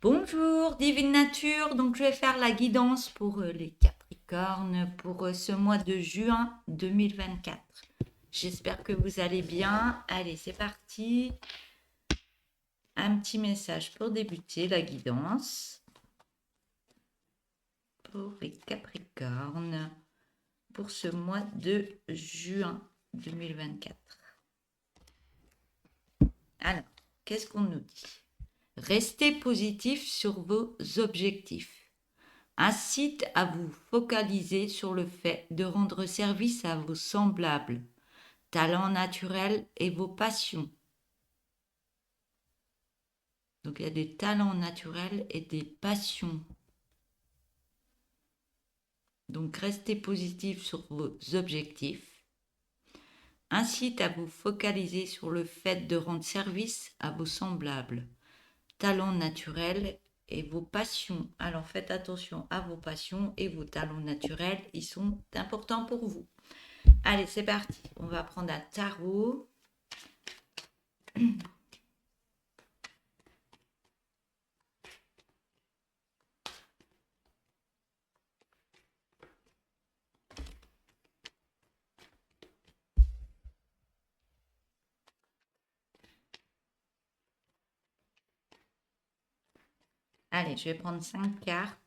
Bonjour, Divine Nature. Donc, je vais faire la guidance pour les Capricornes pour ce mois de juin 2024. J'espère que vous allez bien. Allez, c'est parti. Un petit message pour débuter la guidance pour les Capricornes pour ce mois de juin 2024. Alors, qu'est-ce qu'on nous dit? Restez positif sur vos objectifs. Incite à vous focaliser sur le fait de rendre service à vos semblables, talents naturels et vos passions. Donc il y a des talents naturels et des passions. Donc restez positif sur vos objectifs. Incite à vous focaliser sur le fait de rendre service à vos semblables, talents naturels et vos passions. Alors faites attention à vos passions et vos talents naturels, ils sont importants pour vous. Allez, c'est parti. On va prendre un tarot. Allez, je vais prendre 5 cartes.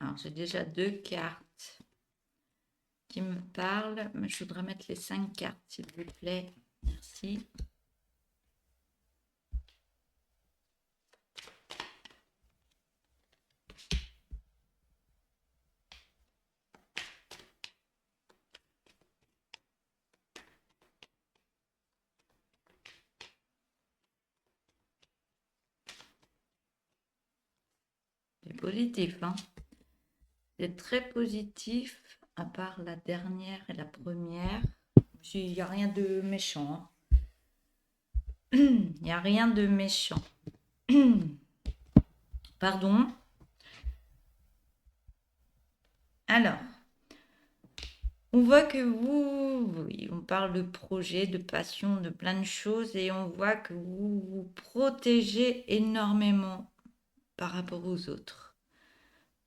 Alors, j'ai déjà 2 cartes qui me parlent, mais je voudrais mettre les 5 cartes, s'il vous plaît. Merci. C'est positif, hein? C'est très positif, à part la dernière et la première. Il n'y a rien de méchant. Il n'y a rien de méchant. Pardon. Alors, on voit que oui, on parle de projet, de passion, de plein de choses, et on voit que vous vous protégez énormément par rapport aux autres.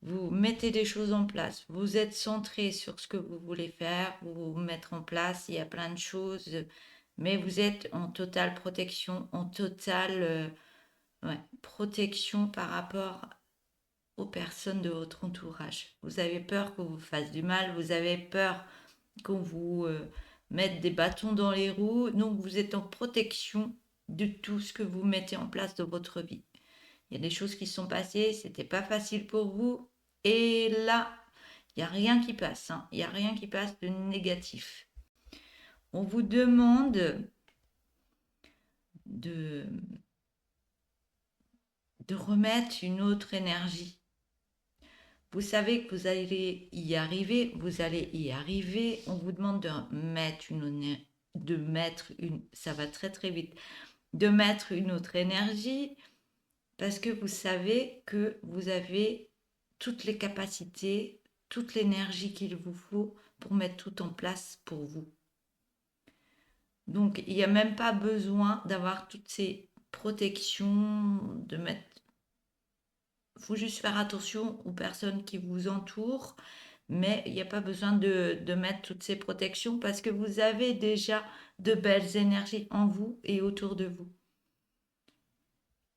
Vous mettez des choses en place, vous êtes centré sur ce que vous voulez faire, vous mettre en place, il y a plein de choses, mais vous êtes en totale protection, en totale protection par rapport aux personnes de votre entourage. Vous avez peur qu'on vous fasse du mal, vous avez peur qu'on vous mette des bâtons dans les roues, donc vous êtes en protection de tout ce que vous mettez en place dans votre vie. Il y a des choses qui sont passées, c'était pas facile pour vous, et là, il n'y a rien qui passe, hein. Il n'y a rien qui passe de négatif. On vous demande de remettre une autre énergie. Vous savez que vous allez y arriver, On vous demande ça va très très vite, de mettre une autre énergie parce que vous savez que vous avez toutes les capacités, toute l'énergie qu'il vous faut pour mettre tout en place pour vous. Donc, il n'y a même pas besoin d'avoir toutes ces protections, de mettre. Il faut juste faire attention aux personnes qui vous entourent, mais il n'y a pas besoin de mettre toutes ces protections parce que vous avez déjà de belles énergies en vous et autour de vous.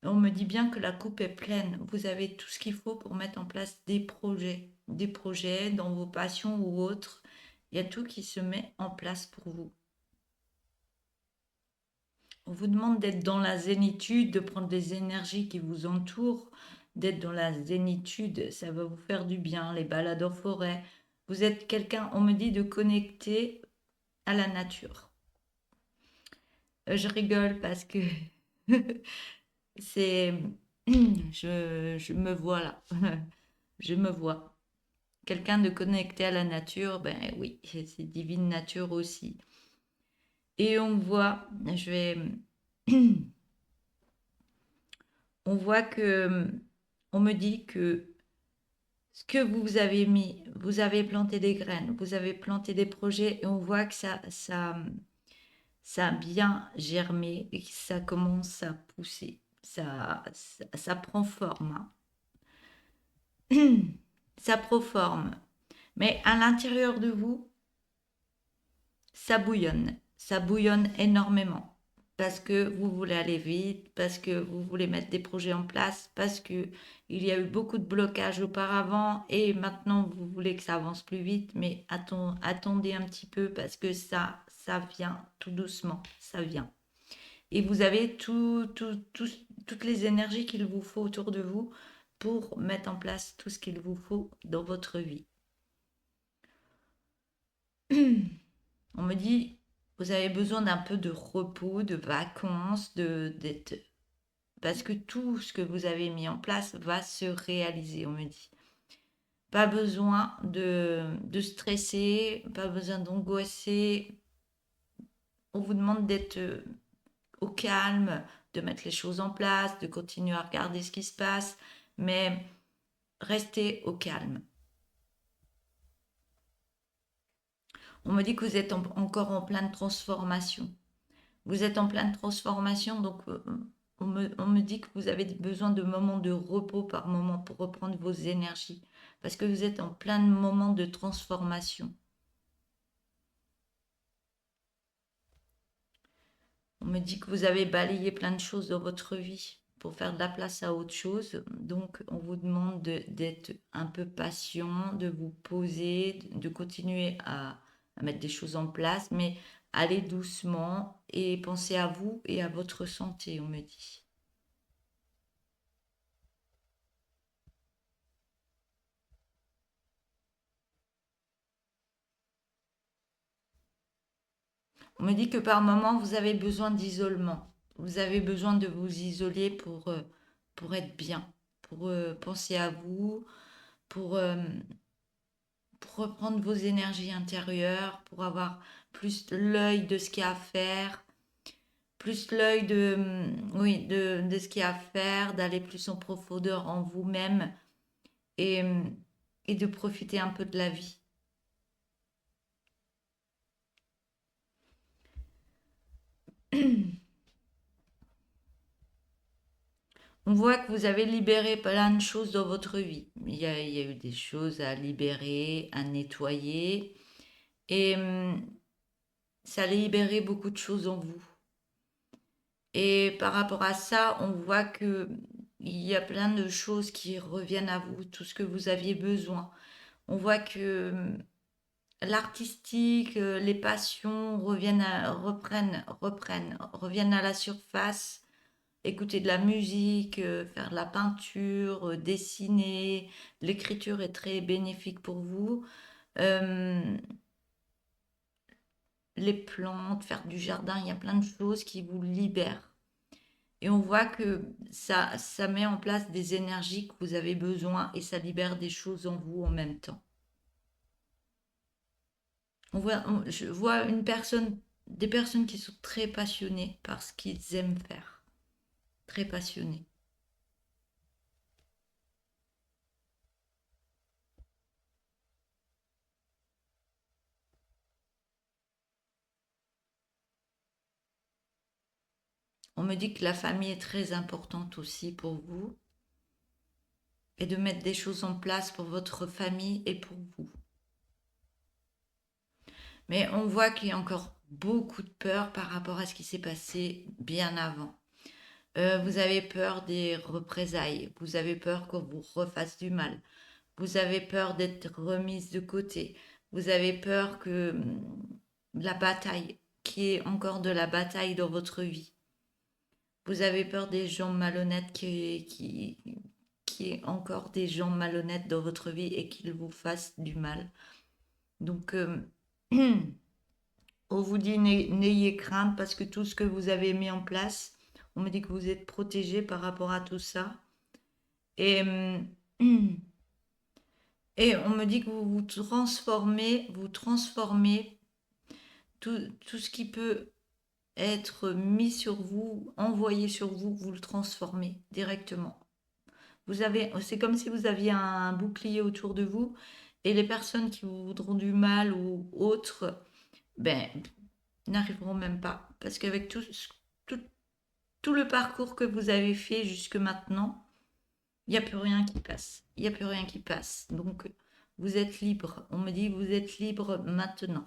On me dit bien que la coupe est pleine. Vous avez tout ce qu'il faut pour mettre en place des projets dans vos passions ou autres. Il y a tout qui se met en place pour vous. On vous demande d'être dans la zénitude, de prendre des énergies qui vous entourent, d'être dans la zénitude, ça va vous faire du bien, les balades en forêt. Vous êtes quelqu'un, on me dit, de connecter à la nature. Je rigole parce que c'est... Je me vois là. Je me vois. Quelqu'un de connecté à la nature, ben oui, c'est divine nature aussi. Et on voit, je vais... On voit que... On me dit que ce que vous avez mis, vous avez planté des graines, vous avez planté des projets et on voit que ça a bien germé et que ça commence à pousser. Ça prend forme, hein. Ça prend forme. Mais à l'intérieur de vous, ça bouillonne. Ça bouillonne énormément. Parce que vous voulez aller vite, parce que vous voulez mettre des projets en place, parce que il y a eu beaucoup de blocages auparavant et maintenant vous voulez que ça avance plus vite. Mais attendez un petit peu parce que ça vient tout doucement. Ça vient. Et vous avez toutes les énergies qu'il vous faut autour de vous pour mettre en place tout ce qu'il vous faut dans votre vie. On me dit, vous avez besoin d'un peu de repos, de vacances, d'être... Parce que tout ce que vous avez mis en place va se réaliser, on me dit. Pas besoin de stresser, pas besoin d'angoisser. On vous demande d'être au calme, de mettre les choses en place, de continuer à regarder ce qui se passe, mais restez au calme. On me dit que vous êtes encore en pleine transformation. Vous êtes en pleine transformation, donc on me dit que vous avez besoin de moments de repos par moment pour reprendre vos énergies, parce que vous êtes en plein moment de transformation. On me dit que vous avez balayé plein de choses dans votre vie pour faire de la place à autre chose. Donc, on vous demande d'être un peu patient, de vous poser, de continuer à mettre des choses en place, mais allez doucement et pensez à vous et à votre santé, on me dit. On me dit que par moment, vous avez besoin d'isolement. Vous avez besoin de vous isoler pour être bien, pour penser à vous, pour, euh, pour reprendre vos énergies intérieures, pour avoir plus l'œil de ce qu'il y a à faire, plus l'œil oui, de ce qu'il y a à faire, d'aller plus en profondeur en vous-même et, et de profiter un peu de la vie. On voit que vous avez libéré plein de choses dans votre vie. Il y a eu des choses à libérer, à nettoyer. Et ça a libéré beaucoup de choses en vous. Et par rapport à ça, on voit que il y a plein de choses qui reviennent à vous, tout ce que vous aviez besoin. On voit que l'artistique, les passions reviennent à la surface. Écouter de la musique, faire de la peinture, dessiner. L'écriture est très bénéfique pour vous. Euh, les plantes, faire du jardin, il y a plein de choses qui vous libèrent. Et on voit que ça met en place des énergies que vous avez besoin et ça libère des choses en vous en même temps. Je vois des personnes qui sont très passionnées par ce qu'ils aiment faire. Très passionnées. On me dit que la famille est très importante aussi pour vous et de mettre des choses en place pour votre famille et pour vous. Mais on voit qu'il y a encore beaucoup de peur par rapport à ce qui s'est passé bien avant. Vous avez peur des représailles, vous avez peur qu'on vous refasse du mal, vous avez peur d'être remise de côté, vous avez peur que la bataille, qu'il y ait encore de la bataille dans votre vie. Vous avez peur des gens malhonnêtes qui est encore des gens malhonnêtes dans votre vie et qu'ils vous fassent du mal. Donc, On vous dit n'ayez crainte parce que tout ce que vous avez mis en place, on me dit que vous êtes protégé par rapport à tout ça. Et, et on me dit que vous transformez tout ce qui peut être mis sur vous, envoyé sur vous, vous le transformez directement. C'est comme si vous aviez un bouclier autour de vous et les personnes qui vous voudront du mal ou autres, ben, n'arriveront même pas. Parce qu'avec tout, tout le parcours que vous avez fait jusque maintenant, il n'y a plus rien qui passe. Il n'y a plus rien qui passe. Donc, vous êtes libre. On me dit, vous êtes libre maintenant.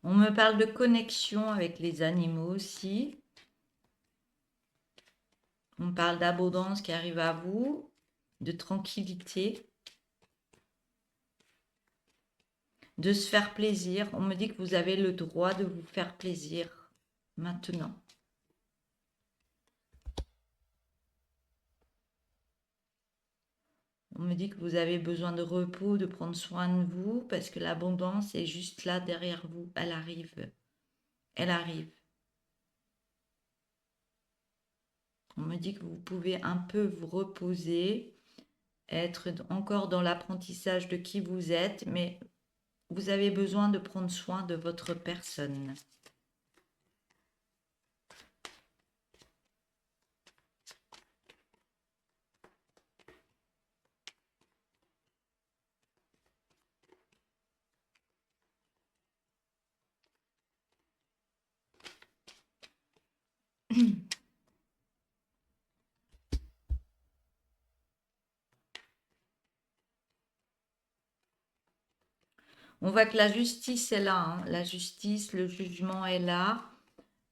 On me parle de connexion avec les animaux aussi. On parle d'abondance qui arrive à vous, de tranquillité, de se faire plaisir. On me dit que vous avez le droit de vous faire plaisir maintenant. On me dit que vous avez besoin de repos, de prendre soin de vous, parce que l'abondance est juste là derrière vous. Elle arrive. Elle arrive. On me dit que vous pouvez un peu vous reposer, être encore dans l'apprentissage de qui vous êtes, mais vous avez besoin de prendre soin de votre personne. On voit que la justice est là, hein. La justice, le jugement est là.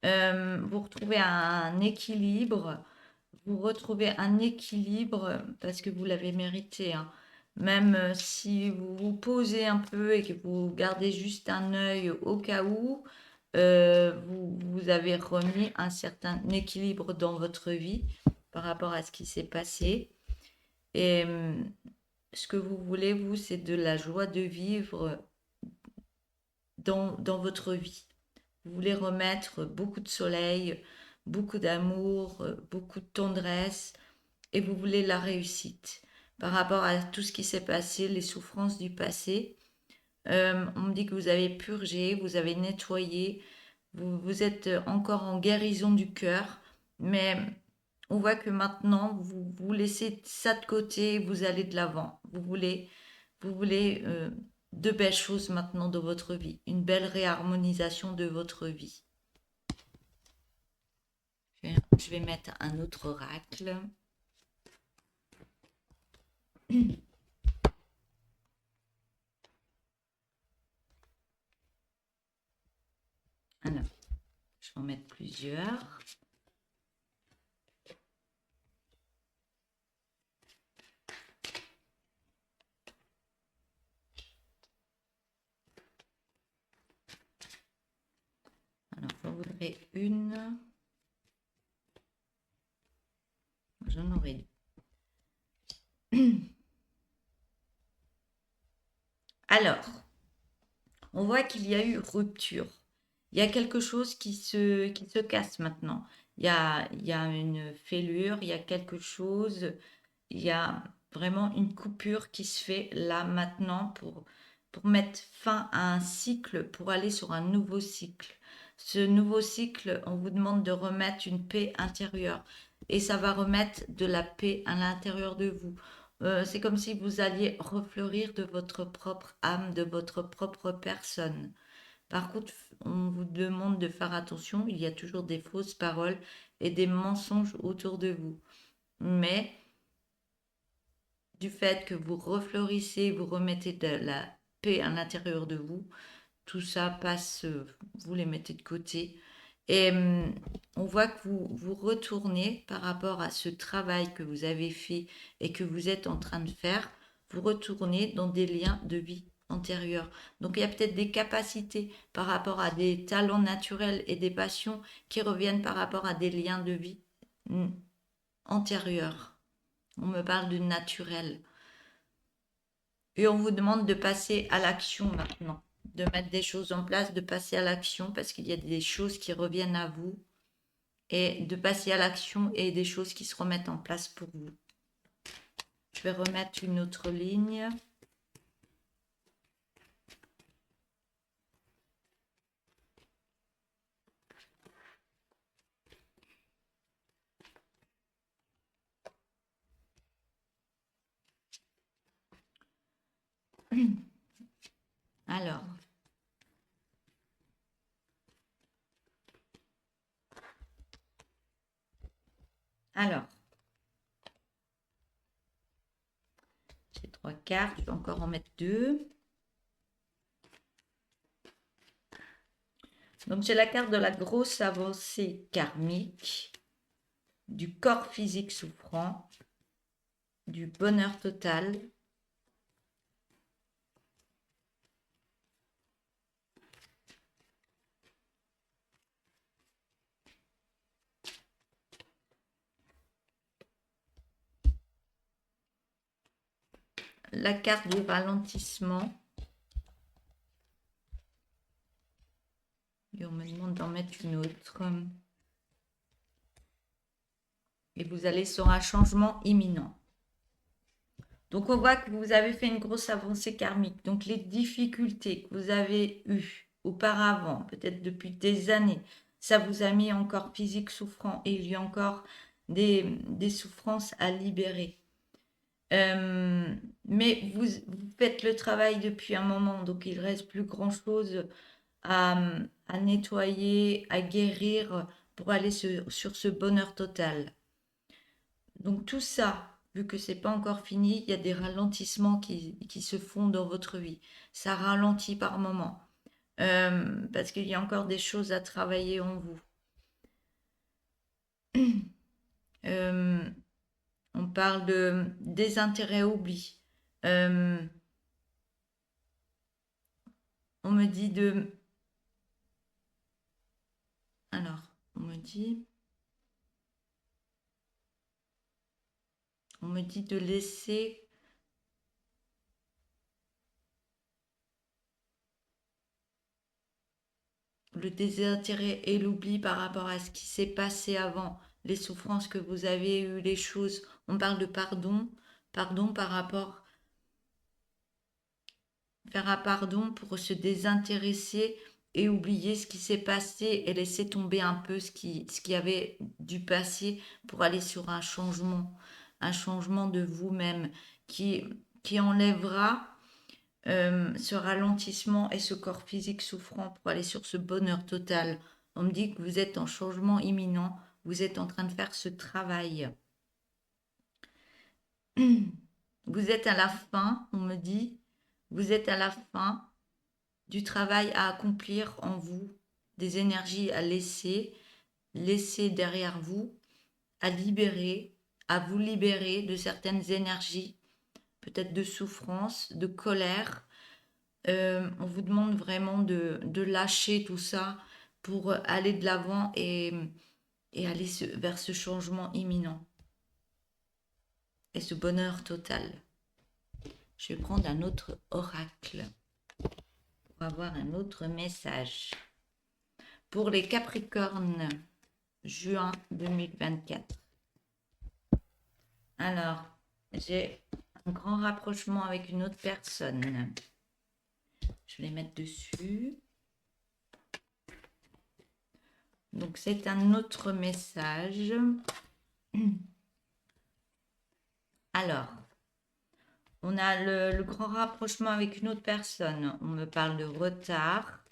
Vous retrouvez un équilibre. Vous retrouvez un équilibre parce que vous l'avez mérité, hein. Même si vous vous posez un peu et que vous gardez juste un œil au cas où, vous avez remis un certain équilibre dans votre vie par rapport à ce qui s'est passé. Et ce que vous voulez, vous, c'est de la joie de vivre dans votre vie. Vous voulez remettre beaucoup de soleil, beaucoup d'amour, beaucoup de tendresse, et vous voulez la réussite. Par rapport à tout ce qui s'est passé, les souffrances du passé, on me dit que vous avez purgé, vous avez nettoyé, vous êtes encore en guérison du cœur, mais on voit que maintenant, vous laissez ça de côté, vous allez de l'avant. Vous voulez de belles choses maintenant dans votre vie, une belle réharmonisation de votre vie. Je vais mettre un autre oracle. Alors, je vais en mettre plusieurs. Alors, j'en voudrais une. J'en aurai deux. Alors, on voit qu'il y a eu rupture. Il y a quelque chose qui se casse maintenant. Il y a une fêlure, il y a quelque chose, il y a vraiment une coupure qui se fait là maintenant pour mettre fin à un cycle, pour aller sur un nouveau cycle. Ce nouveau cycle, on vous demande de remettre une paix intérieure et ça va remettre de la paix à l'intérieur de vous. C'est comme si vous alliez refleurir de votre propre âme, de votre propre personne. Par contre, on vous demande de faire attention, il y a toujours des fausses paroles et des mensonges autour de vous. Mais du fait que vous refleurissez, vous remettez de la paix à l'intérieur de vous, tout ça passe, vous les mettez de côté. Et on voit que vous retournez par rapport à ce travail que vous avez fait et que vous êtes en train de faire, vous retournez dans des liens de vie antérieure. Donc il y a peut-être des capacités par rapport à des talents naturels et des passions qui reviennent par rapport à des liens de vie antérieurs. On me parle de naturel. Et on vous demande de passer à l'action maintenant, de mettre des choses en place, de passer à l'action parce qu'il y a des choses qui reviennent à vous et de passer à l'action et des choses qui se remettent en place pour vous. Je vais remettre une autre ligne. Alors, j'ai 3 cartes, je vais encore en mettre 2. Donc j'ai la carte de la grosse avancée karmique, du corps physique souffrant, du bonheur total, la carte du ralentissement, et on me demande d'en mettre une autre. Et vous allez sur un changement imminent. Donc on voit que vous avez fait une grosse avancée karmique. Donc les difficultés que vous avez eues auparavant, peut-être depuis des années, ça vous a mis en corps physique souffrant et il y a encore des souffrances à libérer. Mais vous faites le travail depuis un moment, donc il ne reste plus grand-chose à nettoyer, à guérir pour aller sur ce bonheur total. Donc tout ça, vu que c'est pas encore fini, il y a des ralentissements qui se font dans votre vie. Ça ralentit par moment. Parce qu'il y a encore des choses à travailler en vous. Euh, on parle de désintérêt oubli. On me dit de... Alors, on me dit de laisser le désintérêt et l'oubli par rapport à ce qui s'est passé avant, les souffrances que vous avez eues, les choses. On parle de pardon, pardon par rapport, faire un pardon pour se désintéresser et oublier ce qui s'est passé et laisser tomber un peu ce qui avait du passé pour aller sur un changement de vous-même qui enlèvera ce ralentissement et ce corps physique souffrant pour aller sur ce bonheur total. On me dit que vous êtes en changement imminent, vous êtes en train de faire ce travail. Vous êtes à la fin, on me dit, vous êtes à la fin du travail à accomplir en vous, des énergies à laisser derrière vous, à vous libérer de certaines énergies, peut-être de souffrance, de colère. On vous demande vraiment de lâcher tout ça pour aller de l'avant et aller vers ce changement imminent et ce bonheur total. Je vais prendre un autre oracle pour avoir un autre message. Pour les Capricornes, juin 2024. Alors, j'ai un grand rapprochement avec une autre personne. Je vais les mettre dessus. Donc, c'est un autre message. Alors, on a le grand rapprochement avec une autre personne. On me parle de retard.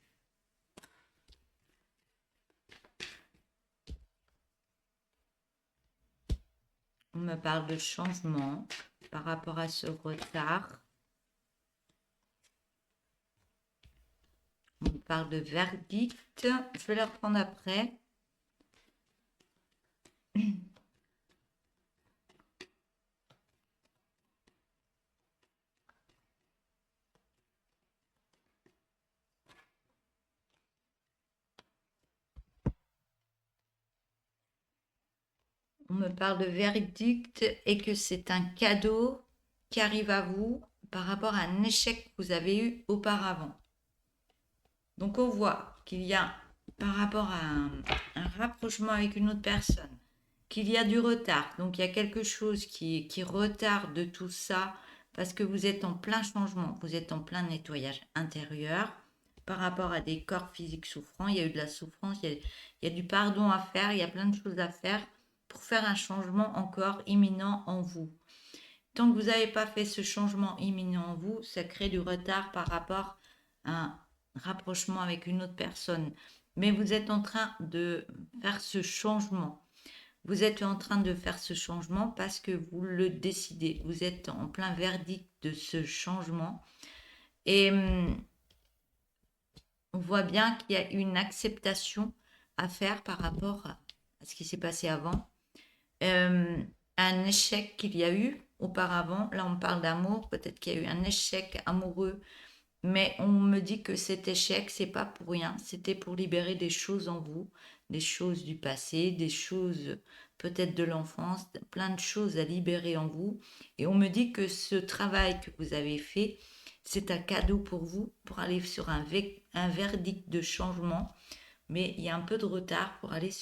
On me parle de changement par rapport à ce retard. On me parle de verdict. Je vais la reprendre après. me parle de verdict et que c'est un cadeau qui arrive à vous par rapport à un échec que vous avez eu auparavant. Donc on voit qu'il y a par rapport à un rapprochement avec une autre personne, qu'il y a du retard. Donc il y a quelque chose qui retarde tout ça parce que vous êtes en plein changement, vous êtes en plein nettoyage intérieur par rapport à des corps physiques souffrants. Il y a eu de la souffrance, il y a du pardon à faire, il y a plein de choses à faire pour faire un changement encore imminent en vous. Tant que vous n'avez pas fait ce changement imminent en vous, ça crée du retard par rapport à un rapprochement avec une autre personne. Mais vous êtes en train de faire ce changement. Vous êtes en train de faire ce changement parce que vous le décidez. Vous êtes en plein verdict de ce changement. Et on voit bien qu'il y a une acceptation à faire par rapport à ce qui s'est passé avant. Un échec qu'il y a eu auparavant. Là, on parle d'amour. Peut-être qu'il y a eu un échec amoureux. Mais on me dit que cet échec, c'est pas pour rien. C'était pour libérer des choses en vous, des choses du passé, des choses peut-être de l'enfance, plein de choses à libérer en vous. Et on me dit que ce travail que vous avez fait, c'est un cadeau pour vous, pour aller sur un verdict de changement. Mais il y a un peu de retard pour aller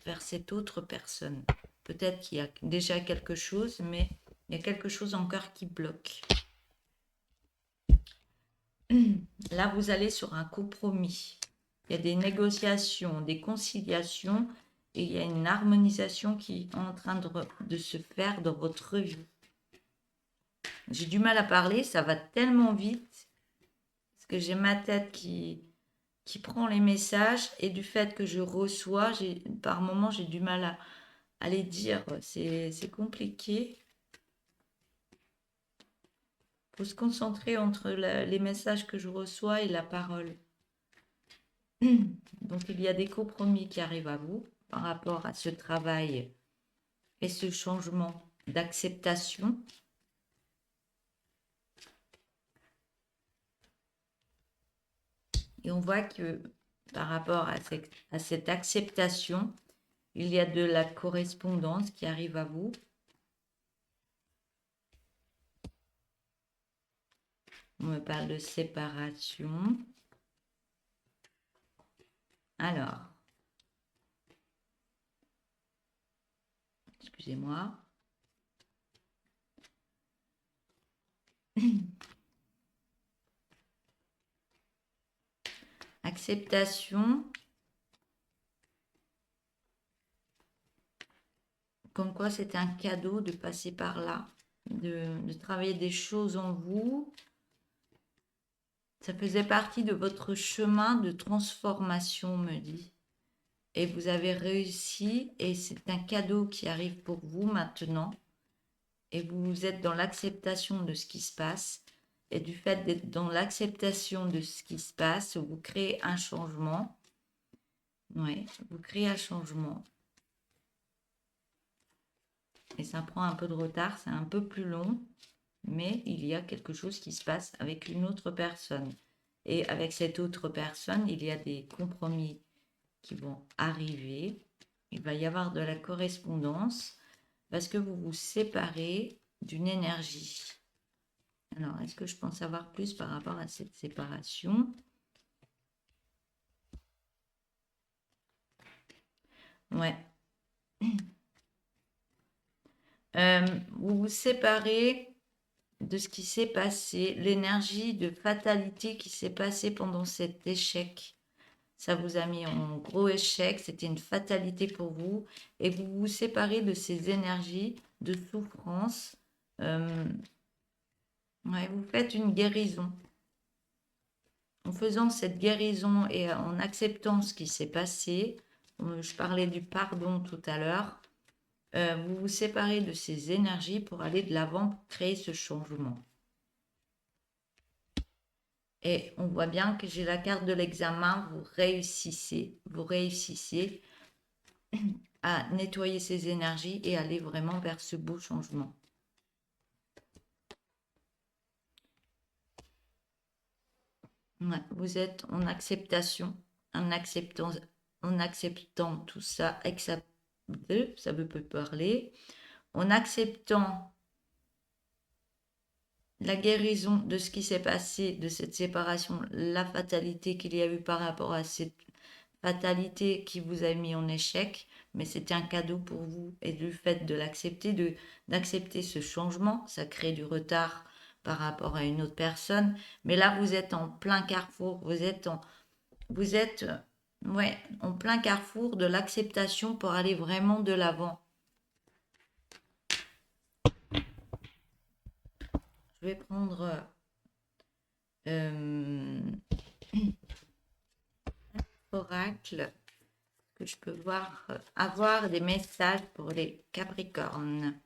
vers cette autre personne. Peut-être qu'il y a déjà quelque chose, mais il y a quelque chose encore qui bloque. Là, vous allez sur un compromis. Il y a des négociations, des conciliations et il y a une harmonisation qui est en train de se faire dans votre vie. J'ai du mal à parler, ça va tellement vite parce que j'ai ma tête qui prend les messages et du fait que je reçois, par moments j'ai du mal à les dire. C'est compliqué. Il faut se concentrer entre les messages que je reçois et la parole. Donc il y a des compromis qui arrivent à vous par rapport à ce travail et ce changement d'acceptation. Et on voit que par rapport à cette acceptation, il y a de la correspondance qui arrive à vous. On me parle de séparation. Alors, excusez-moi. Acceptation. Comme quoi c'est un cadeau de passer par là, de travailler des choses en vous. Ça faisait partie de votre chemin de transformation, me dit. Et vous avez réussi et c'est un cadeau qui arrive pour vous maintenant. Et vous êtes dans l'acceptation de ce qui se passe. Et du fait d'être dans l'acceptation de ce qui se passe, vous créez un changement. Oui, vous créez un changement. Et ça prend un peu de retard, c'est un peu plus long, mais il y a quelque chose qui se passe avec une autre personne. Et avec cette autre personne, il y a des compromis qui vont arriver. Il va y avoir de la correspondance parce que vous vous séparez d'une énergie. Alors, est-ce que je pense savoir plus par rapport à cette séparation? Ouais. Vous vous séparez de ce qui s'est passé, l'énergie de fatalité qui s'est passée pendant cet échec. Ça vous a mis en gros échec, c'était une fatalité pour vous, et vous vous séparez de ces énergies de souffrance. Ouais, vous faites une guérison. En faisant cette guérison et en acceptant ce qui s'est passé, je parlais du pardon tout à l'heure, vous vous séparez de ces énergies pour aller de l'avant, pour créer ce changement. Et on voit bien que j'ai la carte de l'examen, vous réussissez à nettoyer ces énergies et aller vraiment vers ce beau changement. Ouais, vous êtes en acceptation, en acceptant tout ça, ça peut parler, en acceptant la guérison de ce qui s'est passé, de cette séparation, la fatalité qu'il y a eu par rapport à cette fatalité qui vous a mis en échec, mais c'était un cadeau pour vous. Et du fait de l'accepter, d'accepter ce changement, ça crée du retard par rapport à une autre personne. Mais là, vous êtes en plein carrefour, vous êtes ouais, en plein carrefour de l'acceptation pour aller vraiment de l'avant. Je vais prendre oracle, que je peux voir, avoir des messages pour les Capricornes.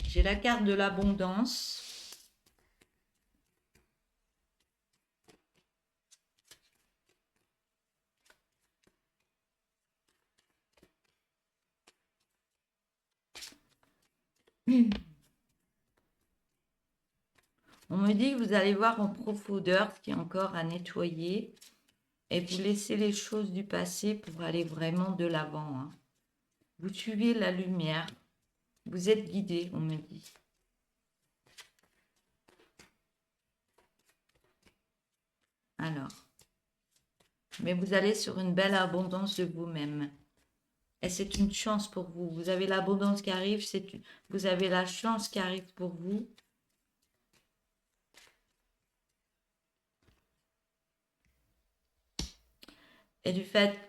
J'ai la carte de l'abondance. On me dit que vous allez voir en profondeur ce qui est encore à nettoyer et vous laissez les choses du passé pour aller vraiment de l'avant. Hein. Vous suivez la lumière. Vous êtes guidé, on me dit. Alors, mais vous allez sur une belle abondance de vous-même. Et c'est une chance pour vous. Vous avez l'abondance qui arrive, vous avez la chance qui arrive pour vous. Et du fait,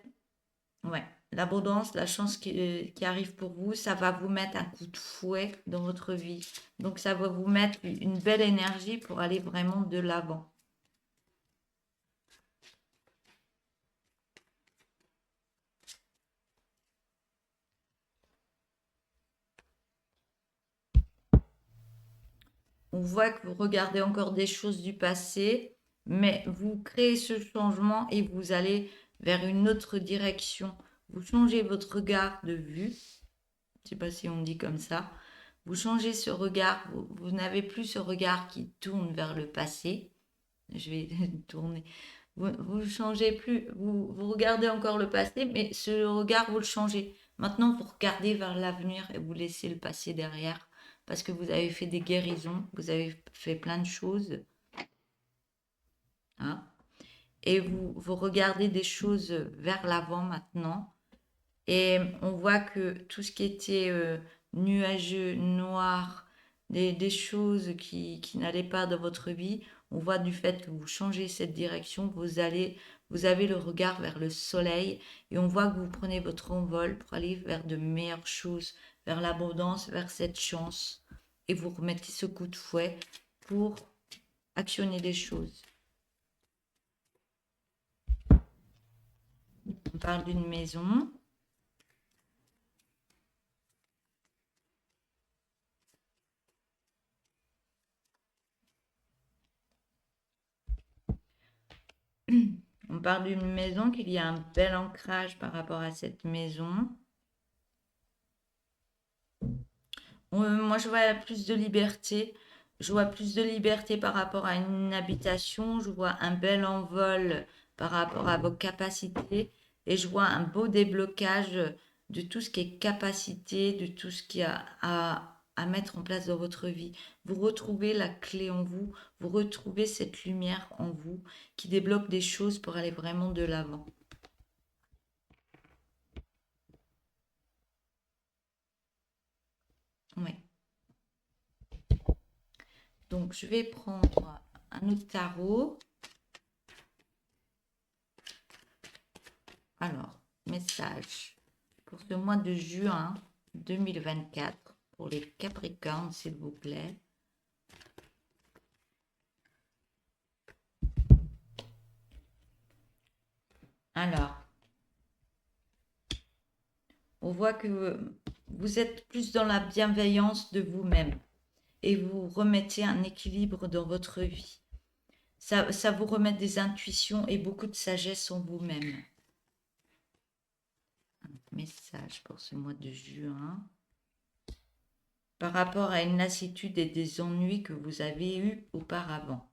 ouais, l'abondance, la chance qui arrive pour vous, ça va vous mettre un coup de fouet dans votre vie. Donc ça va vous mettre une belle énergie pour aller vraiment de l'avant. On voit que vous regardez encore des choses du passé, mais vous créez ce changement et vous allez vers une autre direction. Vous changez votre regard de vue. Je ne sais pas si on dit comme ça. Vous changez ce regard, vous n'avez plus ce regard qui tourne vers le passé. Je vais tourner. Vous changez plus, vous regardez encore le passé, mais ce regard, vous le changez. Maintenant, vous regardez vers l'avenir et vous laissez le passé derrière parce que vous avez fait des guérisons, vous avez fait plein de choses. Hein, et vous regardez des choses vers l'avant maintenant. Et on voit que tout ce qui était nuageux, noir, des choses qui n'allaient pas dans votre vie, on voit du fait que vous changez cette direction, vous avez le regard vers le soleil et on voit que vous prenez votre envol pour aller vers de meilleures choses, vers l'abondance, vers cette chance. Et vous remettez ce coup de fouet pour actionner des choses. On parle d'une maison. On parle d'une maison, qu'il y a un bel ancrage par rapport à cette maison. Moi, je vois plus de liberté. Je vois plus de liberté par rapport à une habitation. Je vois un bel envol par rapport à vos capacités. Et je vois un beau déblocage de tout ce qui est capacité, de tout ce qu'il y a à mettre en place dans votre vie. Vous retrouvez la clé en vous. Vous retrouvez cette lumière en vous qui débloque des choses pour aller vraiment de l'avant. Oui. Donc, je vais prendre un autre tarot. Alors, message pour ce mois de juin 2024 pour les Capricornes, s'il vous plaît. Alors, on voit que vous êtes plus dans la bienveillance de vous-même et vous remettez un équilibre dans votre vie. Ça vous remet des intuitions et beaucoup de sagesse en vous-même. Un message pour ce mois de juin. Par rapport à une lassitude et des ennuis que vous avez eus auparavant.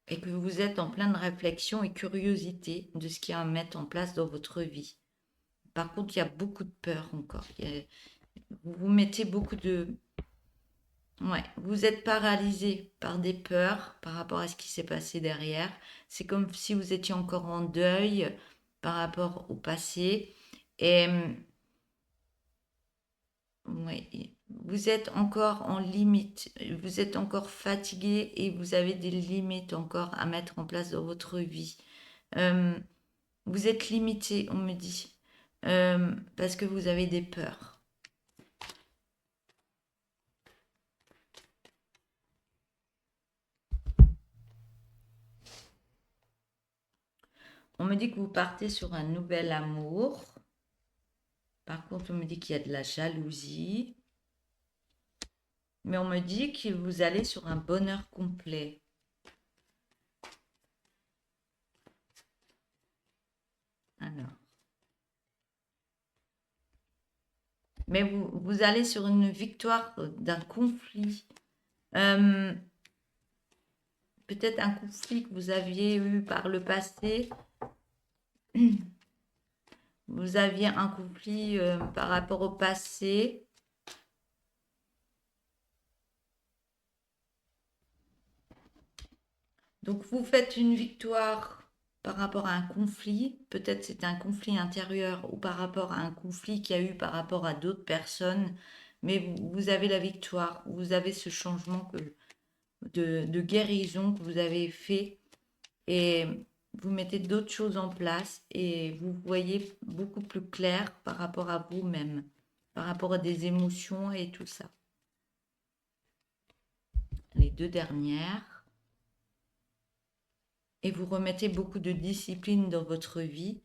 et que vous êtes en pleine réflexion et curiosité de ce qui va mettre en place dans votre vie. Par contre, il y a beaucoup de peur encore. Vous vous mettez beaucoup de... Ouais, vous êtes paralysé par des peurs par rapport à ce qui s'est passé derrière. C'est comme si vous étiez encore en deuil par rapport au passé. Et ouais, vous êtes encore en limite, vous êtes encore fatigué et vous avez des limites encore à mettre en place dans votre vie. Euh, Vous êtes limité, on me dit, parce que vous avez des peurs. On me dit que vous partez sur un nouvel amour. Par contre, on me dit qu'il y a de la jalousie. Mais on me dit que vous allez sur un bonheur complet. Alors. Mais vous allez sur une victoire d'un conflit. Peut-être un conflit que vous aviez eu par le passé. Vous aviez un conflit par rapport au passé. Donc vous faites une victoire par rapport à un conflit. Peut-être c'est un conflit intérieur ou par rapport à un conflit qu'il y a eu par rapport à d'autres personnes. Mais vous avez la victoire. Vous avez ce changement de guérison que vous avez fait. Et vous mettez d'autres choses en place et vous voyez beaucoup plus clair par rapport à vous-même, par rapport à des émotions et tout ça. Les deux dernières. Et vous remettez beaucoup de discipline dans votre vie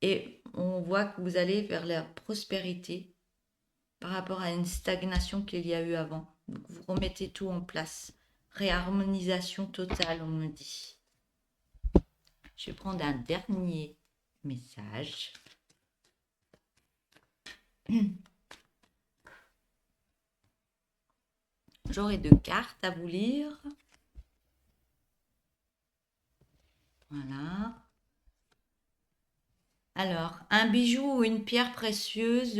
et on voit que vous allez vers la prospérité par rapport à une stagnation qu'il y a eu avant. Donc vous remettez tout en place. Réharmonisation totale, on me dit. Je vais prendre un dernier message. J'aurai 2 cartes à vous lire. Voilà. Alors, un bijou ou une pierre précieuse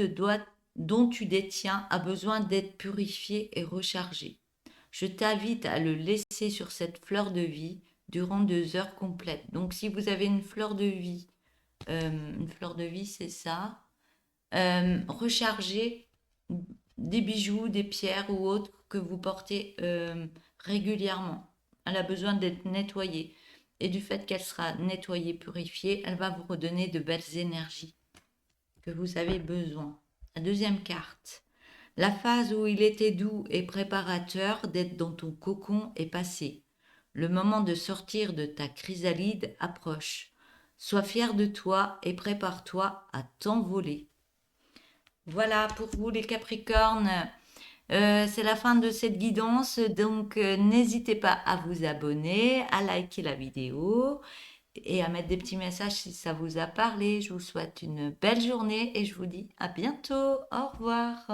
dont tu détiens a besoin d'être purifié et rechargé. Je t'invite à le laisser sur cette fleur de vie durant 2 heures complètes. Donc, si vous avez une fleur de vie c'est ça, rechargez des bijoux, des pierres ou autres que vous portez régulièrement. Elle a besoin d'être nettoyée. Et du fait qu'elle sera nettoyée, purifiée, elle va vous redonner de belles énergies que vous avez besoin. La deuxième carte. La phase où il était doux et préparateur d'être dans ton cocon est passée. Le moment de sortir de ta chrysalide approche. Sois fier de toi et prépare-toi à t'envoler. Voilà pour vous les Capricornes. C'est la fin de cette guidance, donc n'hésitez pas à vous abonner, à liker la vidéo et à mettre des petits messages si ça vous a parlé. Je vous souhaite une belle journée et je vous dis à bientôt. Au revoir.